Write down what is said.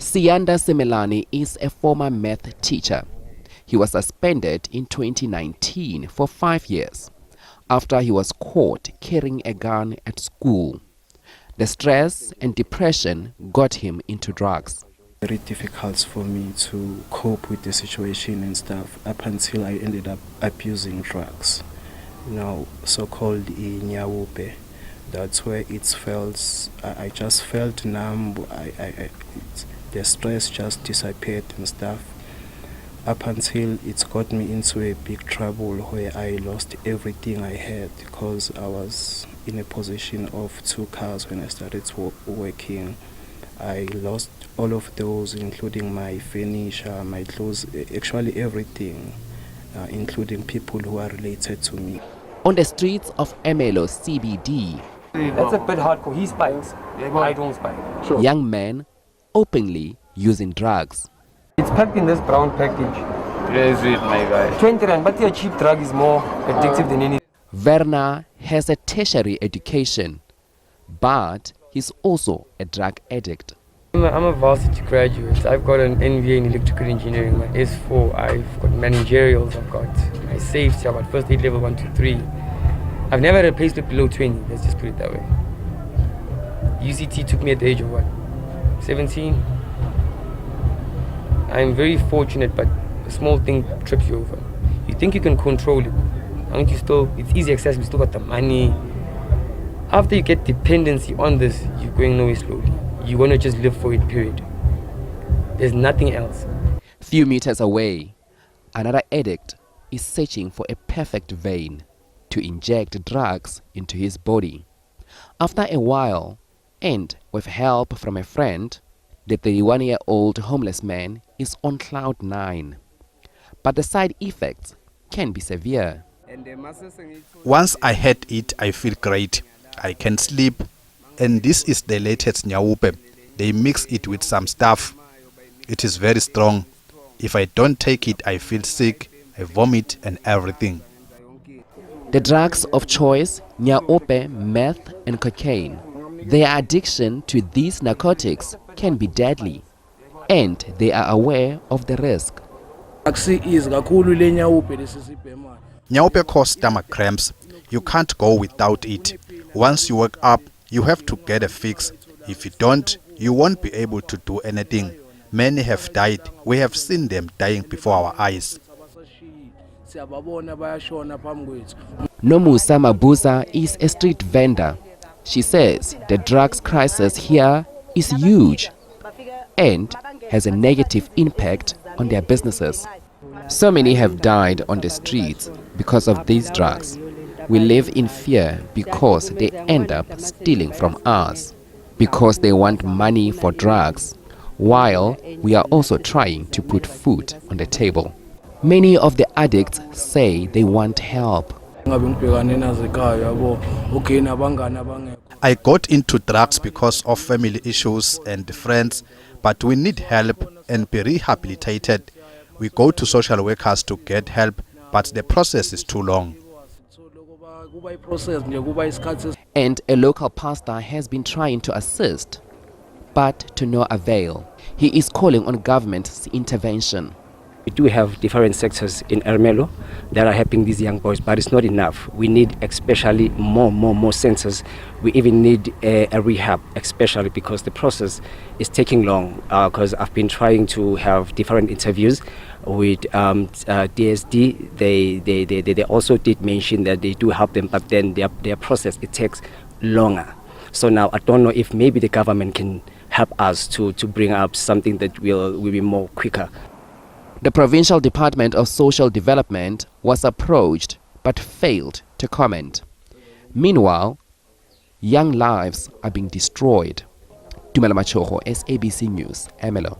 Siyanda Semelani is a former meth teacher. He was suspended in 2019 for 5 years after he was caught carrying a gun at school. The stress and depression got him into drugs. Very difficult for me to cope with the situation and stuff up until I ended up abusing drugs. So-called nyaope. That's where it felt, I just felt numb. The stress just disappeared and stuff. Up until it got me into a big trouble where I lost everything I had because I was in a position of 2 cars when I started working. I lost all of those, including my furniture, my clothes, actually everything, including people who are related to me. On the streets of Ermelo CBD, that's a bit hardcore. He spikes. I don't spike. Sure. Young men openly using drugs. It's packed in this brown package. Yes, it, my guy. 20 rand, but a cheap drug is more addictive than anything. Verna has a tertiary education, but he's also a drug addict. I'm a varsity graduate. I've got an NVA in electrical engineering, my S4. I've got managerials. I've got my safety. I've got first aid level 1 to 3. I've never had a payslip below 20. Let's just put it that way. UCT took me at the age of what? 17. I'm very fortunate, but a small thing trips you over. You think you can control it. Aren't you still? It's easy access. You still got the money. After you get dependency on this, you're going nowhere slowly. You want to just live for it, period. There's nothing else. Few meters away, another addict is searching for a perfect vein to inject drugs into his body. After a while, and with help from a friend, the 31-year-old homeless man is on cloud 9. But the side effects can be severe. Once I had it, I feel great. I can sleep. And this is the latest nyaope. They mix it with some stuff. It is very strong. If I don't take it, I feel sick, I vomit and everything. The drugs of choice, nyaope, meth and cocaine. Their addiction to these narcotics can be deadly, and they are aware of the risk. Nyaope causes stomach cramps. You can't go without it. Once you wake up, you have to get a fix. If you don't, you won't be able to do anything. Many have died. We have seen them dying before our eyes. Nomusa Mabuza is a street vendor. She says the drugs crisis here is huge and has a negative impact on their businesses. So many have died on the streets because of these drugs. We live in fear because they end up stealing from us, because they want money for drugs, while we are also trying to put food on the table. Many of the addicts say they want help. I got into drugs because of family issues and friends, but we need help and be rehabilitated. We go to social workers to get help, but the process is too long. And a local pastor has been trying to assist, but to no avail. He is calling on government's intervention. We do have different sectors in Ermelo that are helping these young boys, but it's not enough. We need especially more centers. We even need a rehab, especially because the process is taking long. Because I've been trying to have different interviews with DSD. They also did mention that they do help them, but then their process, it takes longer. So now I don't know if maybe the government can help us to bring up something that will be more quicker. The Provincial Department of Social Development was approached but failed to comment. Meanwhile, young lives are being destroyed. Tumelo, Machogo, SABC News, Ermelo.